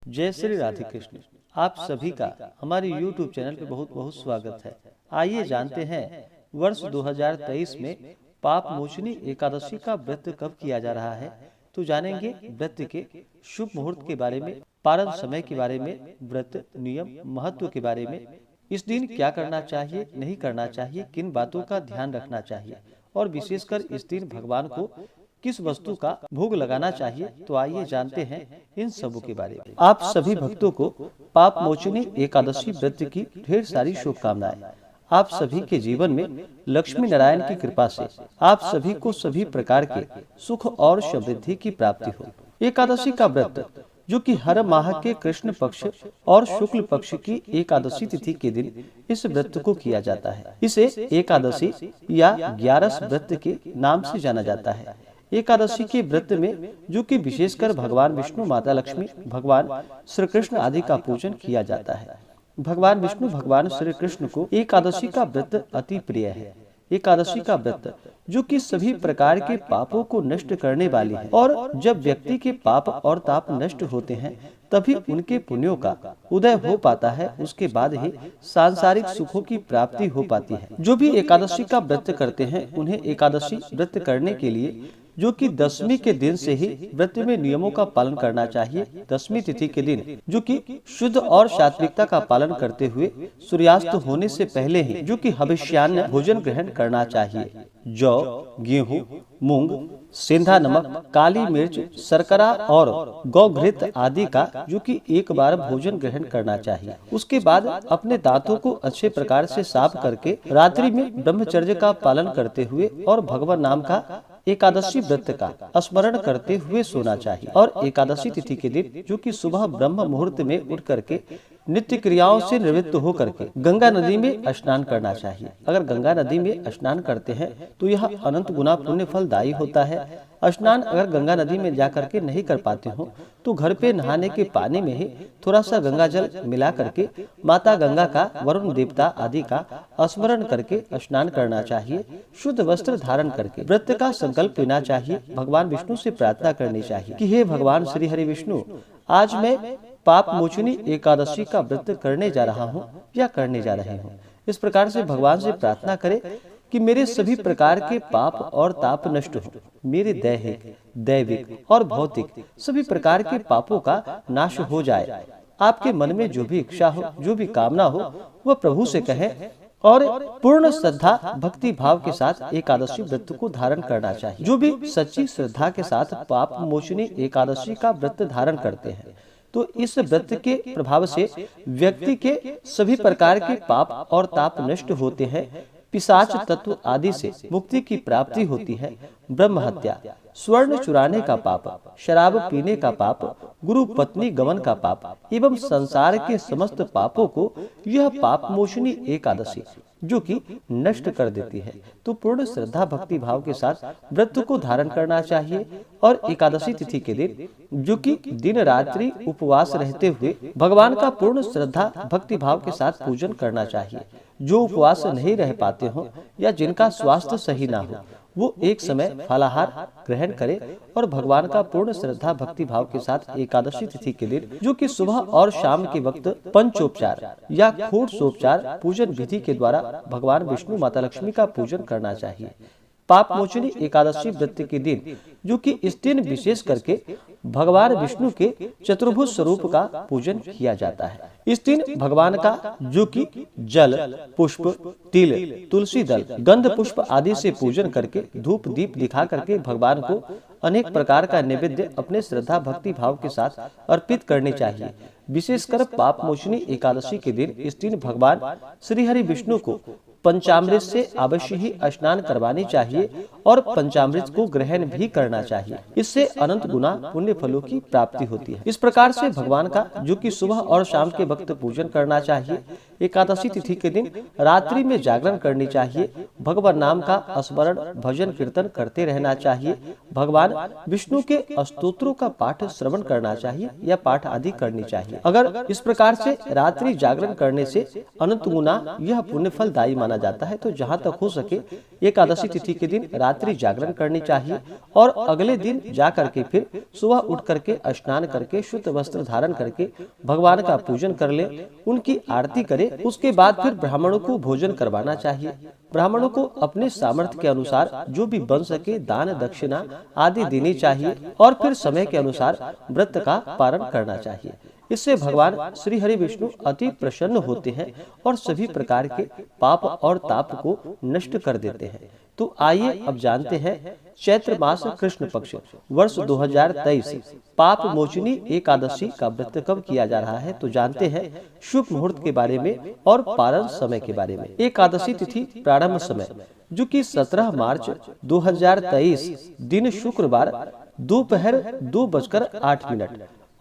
जय श्री राधे कृष्ण। आप सभी का हमारे YouTube चैनल पे बहुत बहुत स्वागत है। आइए जानते हैं वर्ष 2023 में पाप मोचनी एकादशी का व्रत कब किया जा रहा है। तो जानेंगे व्रत के शुभ मुहूर्त के बारे में, पारण समय के बारे में, व्रत नियम महत्व के बारे में, इस दिन क्या करना चाहिए नहीं करना चाहिए, किन बातों का ध्यान रखना चाहिए और विशेषकर इस दिन भगवान को किस वस्तु का भोग लगाना चाहिए। तो आइए जानते हैं इन सबों के बारे में। आप सभी भक्तों को पाप मोचनी एकादशी व्रत की ढेर सारी शुभकामनाएं। आप सभी के जीवन में लक्ष्मी नारायण की कृपा से आप सभी को सभी प्रकार के सुख और समृद्धि की प्राप्ति हो। एकादशी का व्रत जो कि हर माह के कृष्ण पक्ष और शुक्ल पक्ष की एकादशी तिथि के दिन इस व्रत को किया जाता है। इसे एकादशी या 11 व्रत के नाम से जाना जाता है। एकादशी के व्रत में जो कि विशेषकर भगवान विष्णु, माता लक्ष्मी, भगवान श्री कृष्ण आदि का पूजन किया जाता है। भगवान विष्णु, भगवान श्री कृष्ण को एकादशी का व्रत अति प्रिय है। एकादशी का व्रत जो कि सभी प्रकार के पापों को नष्ट करने वाली है और जब व्यक्ति के पाप और ताप नष्ट होते हैं तभी उनके पुण्यों का उदय हो पाता है। उसके बाद ही सांसारिक सुखों की प्राप्ति हो पाती है। जो भी एकादशी का व्रत करते हैं उन्हें एकादशी व्रत करने के लिए जो कि दशमी के दिन से ही व्रत में नियमों का पालन करना चाहिए। दशमी तिथि के दिन जो कि शुद्ध और सात्विकता का पालन करते हुए सूर्यास्त होने से पहले ही जो कि हविष्यान्न भोजन ग्रहण करना चाहिए। जौ, गेहूं, मूंग, सेंधा नमक, काली मिर्च, शर्करा और गौघृत आदि का जो कि एक बार भोजन ग्रहण करना चाहिए। उसके बाद अपने दांतों को अच्छे प्रकार से साफ करके रात्रि में ब्रह्मचर्य का पालन करते हुए और भगवान नाम का एकादशी व्रत का स्मरण करते हुए सोना चाहिए। और एकादशी तिथि के दिन जो कि सुबह ब्रह्म मुहूर्त में उठ करके नित्य क्रियाओं से निवृत्त हो करके गंगा नदी में स्नान करना चाहिए। अगर गंगा नदी में स्नान करते हैं तो यह अनंत गुना पुण्य फलदायी होता है। स्नान अगर गंगा नदी में जा करके नहीं कर पाते हो तो घर पे नहाने के पानी में ही थोड़ा सा गंगा जल मिला करके माता गंगा का, वरुण देवता आदि का स्मरण करके स्नान करना चाहिए। शुद्ध वस्त्र धारण करके व्रत का संकल्प लेना चाहिए। भगवान विष्णु से प्रार्थना करनी चाहिए कि हे भगवान श्री हरि विष्णु, आज मैं पाप मोचनी एकादशी का व्रत करने जा रहा हूँ या करने जा रही हूँ। इस प्रकार से भगवान से प्रार्थना करें कि मेरे सभी प्रकार के पाप और ताप नष्ट हो। मेरे दैहिक, दैविक और भौतिक सभी प्रकार के पापों का नाश हो जाए। आपके मन में जो भी इच्छा हो, जो भी कामना हो, वह प्रभु से कहें और पूर्ण श्रद्धा भक्ति भाव के साथ एकादशी व्रत को धारण करना चाहिए। जो भी सच्ची श्रद्धा के साथ पाप मोचनी एकादशी का व्रत धारण करते हैं तो इस व्रत के प्रभाव से व्यक्ति के सभी प्रकार के पाप और ताप नष्ट होते हैं। पिशाच तत्व आदि से मुक्ति की प्राप्ति होती है। ब्रह्म हत्या, स्वर्ण चुराने का पाप, शराब पीने का पाप, गुरु पत्नी गमन का पाप एवं संसार के समस्त पापों को यह पाप मोचनी एकादशी जो कि नष्ट कर देती है। तो पूर्ण श्रद्धा भक्ति भाव के साथ व्रत को धारण करना चाहिए और एकादशी तिथि के दिन जो कि दिन रात्रि उपवास रहते हुए भगवान का पूर्ण श्रद्धा भक्ति भाव के साथ पूजन करना चाहिए। जो उपवास नहीं रह पाते हो या जिनका स्वास्थ्य सही ना हो वो एक समय फलाहार ग्रहण करे और भगवान का पूर्ण श्रद्धा भक्ति भाव के साथ एकादशी तिथि के दिन जो कि सुबह और शाम के वक्त पंचोपचार या षोडशोपचार पूजन विधि के द्वारा भगवान विष्णु, माता लक्ष्मी का पूजन करना चाहिए। पाप मोचनी एकादशी व्रत के दिन जो कि इस दिन विशेष करके भगवान विष्णु के चतुर्भुज स्वरूप का पूजन किया जाता है। इस दिन भगवान का जो कि जल, पुष्प, तिल, तुलसी दल, गंध पुष्प आदि से पूजन करके धूप दीप दिखा करके भगवान को अनेक प्रकार का नैवेद्य अपने श्रद्धा भक्ति भाव के साथ अर्पित करने चाहिए। विशेषकर पाप मोचनी एकादशी के दिन इस दिन भगवान श्री हरि विष्णु को पंचामृत से अवश्य ही स्नान करवानी चाहिए और पंचामृत को ग्रहण भी करना चाहिए। इससे अनंत गुना पुण्य फलों की प्राप्ति होती है। इस प्रकार से भगवान का जो कि सुबह और शाम के वक्त पूजन करना चाहिए। एकादशी तिथि के दिन रात्रि में जागरण करनी चाहिए। भगवान नाम का स्मरण भजन कीर्तन करते रहना चाहिए। भगवान विष्णु के स्तोत्रों का पाठ श्रवण करना चाहिए या पाठ आदि करनी चाहिए। अगर इस प्रकार से रात्रि जागरण करने से अनंत गुना यह पुण्य फलदायी माना जाता है, तो जहाँ तक हो सके एकादशी तिथि के दिन रात्रि जागरण करनी चाहिए और अगले दिन जा करके फिर सुबह उठ करके स्नान करके शुद्ध वस्त्र धारण करके भगवान का पूजन कर ले, उनकी आरती करे। उसके बाद फिर ब्राह्मणों को भोजन करवाना चाहिए। ब्राह्मणों को अपने सामर्थ्य के अनुसार जो भी बन सके दान दक्षिणा आदि देनी चाहिए और फिर समय के अनुसार व्रत का पालन करना चाहिए। इससे भगवान श्री हरि विष्णु अति प्रसन्न होते हैं और सभी प्रकार के पाप और ताप को नष्ट कर देते हैं। तो आइए अब जानते हैं चैत्र मास कृष्ण पक्ष वर्ष 2023 पाप मोचनी एकादशी का व्रत कब किया जा रहा है। तो जानते हैं शुभ मुहूर्त के बारे में और पारण समय के बारे में। एकादशी तिथि प्रारंभ समय जो कि 17 मार्च 2023 दिन शुक्रवार दोपहर 2:08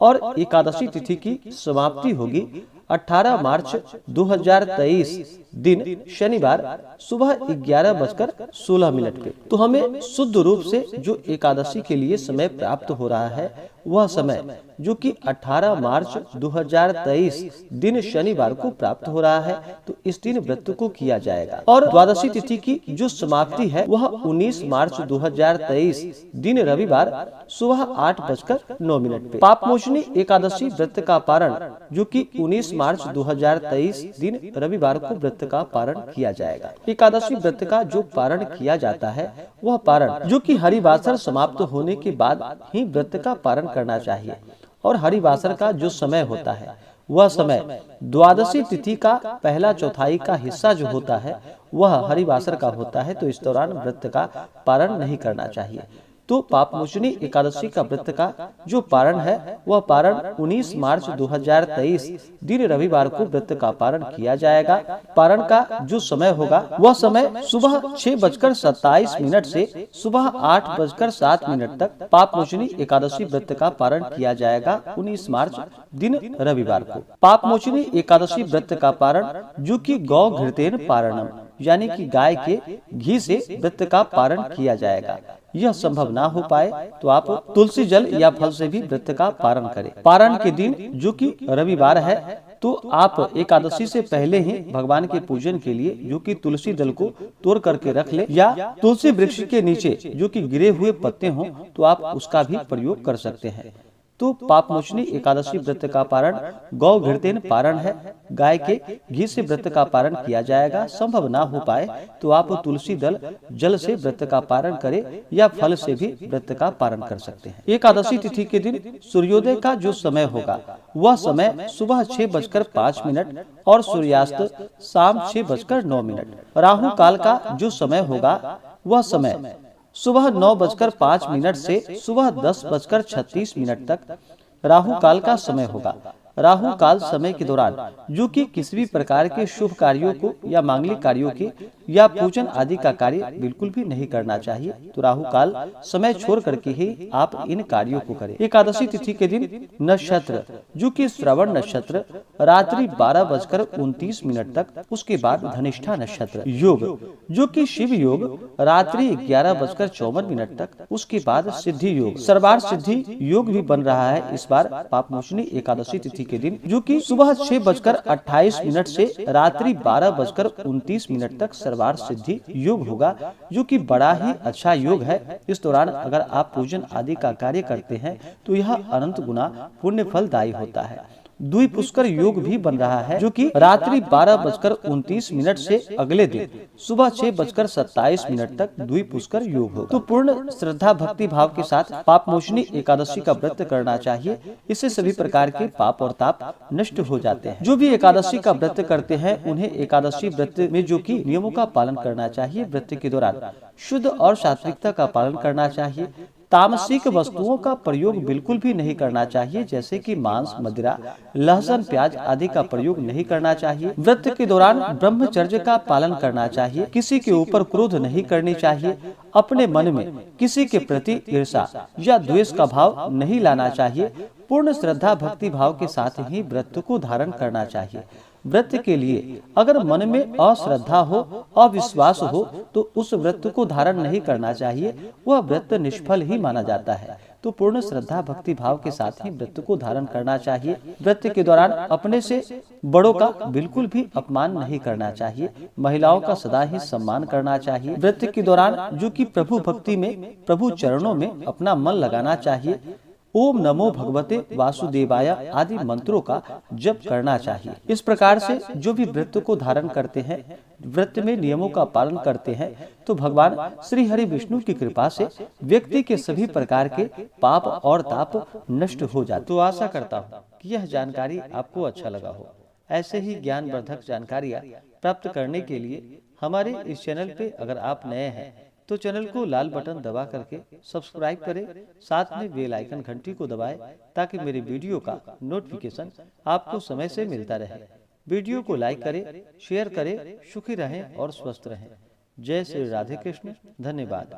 और एकादशी तिथि की समाप्ति होगी 18 मार्च 2023 दिन शनिवार सुबह 11:16 पे। तो हमें शुद्ध रूप से जो एकादशी के लिए समय प्राप्त हो रहा है वह समय जो कि 18 मार्च 2023 दिन शनिवार को प्राप्त हो रहा है, तो इस दिन व्रत को किया जाएगा। और द्वादशी तिथि की जो समाप्ति है वह 19 मार्च 2023 दिन रविवार सुबह 8:09 पे। पापमोचनी एकादशी व्रत का पारण जो कि 19 मार्च 2023 दिन रविवार को व्रत का पारण किया जाएगा। एकादशी व्रत का जो पारण किया जाता है वह पारण जो कि हरिवासर समाप्त होने के बाद ही व्रत का पारण करना चाहिए। और हरिवासर का जो समय होता है वह समय द्वादशी तिथि का पहला चौथाई का हिस्सा जो होता है वह हरिवासर का होता है, तो इस दौरान व्रत का पारण नहीं करना चाहिए। तो पापमोचनी एकादशी का व्रत का जो पारण है वह पारण 19 मार्च 2023 दिन रविवार को व्रत का पारण किया जाएगा। पारण का जो समय होगा वह समय सुबह 6:27 से सुबह 8:07 तक पापमोचनी एकादशी व्रत का पारण किया जाएगा 19 मार्च दिन रविवार को। पापमोचनी एकादशी व्रत का पारण जो कि गौ घृतेन पारणम यानी कि गाय के घी से व्रत का पारण किया जाएगा। यह संभव ना हो पाए तो आप तुलसी जल या फल से भी व्रत का पारण करें। पारण के दिन जो कि रविवार है तो आप एकादशी से पहले ही भगवान के पूजन के लिए जो कि तुलसी दल को तोड़ करके रख ले या तुलसी वृक्ष के नीचे जो कि गिरे हुए पत्ते हों तो आप उसका भी प्रयोग कर सकते हैं। तो पापमोचनी एकादशी व्रत का पारण गौ घृतेन पारण है, गाय के घी से व्रत का पारण किया जाएगा। संभव ना हो पाए तो आप तुलसी दल जल से व्रत का पारण करें या फल से भी व्रत का पारण कर सकते हैं। एकादशी तिथि के दिन सूर्योदय का जो समय होगा वह समय सुबह 6:05 और सूर्यास्त शाम 6:09। राहु काल का जो समय होगा वह समय सुबह 9:05 से सुबह 10:36 तक राहु काल का समय होगा। राहु काल समय के दौरान जो कि किसी भी प्रकार के शुभ कार्यों को या मांगलिक कार्यों के या पूजन आदि का कार्य बिल्कुल भी नहीं करना चाहिए। तो राहु काल समय छोड़ करके ही आप इन कार्यों को करें। एकादशी तिथि के दिन नक्षत्र जो कि श्रवण नक्षत्र रात्रि 12:29 तक, उसके बाद धनिष्ठा नक्षत्र योग जो कि शिव योग रात्रि 11:54 तक, उसके बाद सिद्धि योग सर्वार्थ सिद्धि योग भी बन रहा है इस बार पापमोचनी एकादशी तिथि के दिन, जो कि सुबह 6:28 से रात्रि 12:29 तक सर्वार्थ सिद्धि योग होगा, जो कि बड़ा ही अच्छा योग है। इस दौरान अगर आप पूजन आदि का कार्य करते हैं तो यह अनंत गुना पुण्य फलदायी होता है। द्विपुष्कर योग भी बन रहा है, जो कि रात्रि 12:29 से अगले दिन सुबह 6:27 तक द्विपुष्कर योग होगा। तो पूर्ण श्रद्धा भक्ति भाव के साथ पापमोचनी एकादशी का व्रत करना चाहिए। इससे सभी प्रकार के पाप और ताप नष्ट हो जाते हैं। जो भी एकादशी का व्रत करते हैं उन्हें एकादशी व्रत में जो कि नियमों का पालन करना चाहिए। व्रत के दौरान शुद्ध और सात्विकता का पालन करना चाहिए। तामसिक वस्तुओं का प्रयोग बिल्कुल भी नहीं करना चाहिए, जैसे कि मांस, मदिरा, लहसुन, प्याज आदि का प्रयोग नहीं करना चाहिए। व्रत के दौरान ब्रह्मचर्य का पालन करना चाहिए। किसी के ऊपर क्रोध नहीं करनी चाहिए। अपने मन में किसी के प्रति ईर्ष्या या द्वेष का भाव नहीं लाना चाहिए। पूर्ण श्रद्धा भक्ति भाव के साथ ही व्रत को धारण करना चाहिए। व्रत के लिए अगर मन में अश्रद्धा हो, अविश्वास हो तो उस व्रत को धारण नहीं करना चाहिए, वह व्रत निष्फल ही माना जाता है। तो पूर्ण श्रद्धा भक्ति भाव के साथ ही व्रत को धारण करना चाहिए। व्रत के दौरान अपने से बड़ों का बिल्कुल भी अपमान नहीं करना चाहिए। महिलाओं का सदा ही सम्मान करना चाहिए। व्रत के दौरान जो कि प्रभु भक्ति में, प्रभु चरणों में अपना मन लगाना चाहिए। ओम नमो भगवते वासुदेवाय आदि मंत्रों का जप करना चाहिए। इस प्रकार से जो भी व्रत को धारण करते हैं, व्रत में नियमों का पालन करते हैं, तो भगवान श्री हरि विष्णु की कृपा से व्यक्ति के सभी प्रकार के पाप और ताप नष्ट हो जाते। तो आशा करता हूँ कि यह जानकारी आपको अच्छा लगा हो। ऐसे ही ज्ञानवर्धक जानकारियाँ प्राप्त करने के लिए हमारे इस चैनल पे अगर आप नए हैं तो चैनल को लाल बटन दबा करके सब्सक्राइब करें, साथ में बेल आइकन घंटी को दबाएं ताकि मेरे वीडियो का नोटिफिकेशन आपको समय से मिलता रहे। वीडियो को लाइक करें, शेयर करें। सुखी रहें और स्वस्थ रहें। जय श्री राधे कृष्ण। धन्यवाद।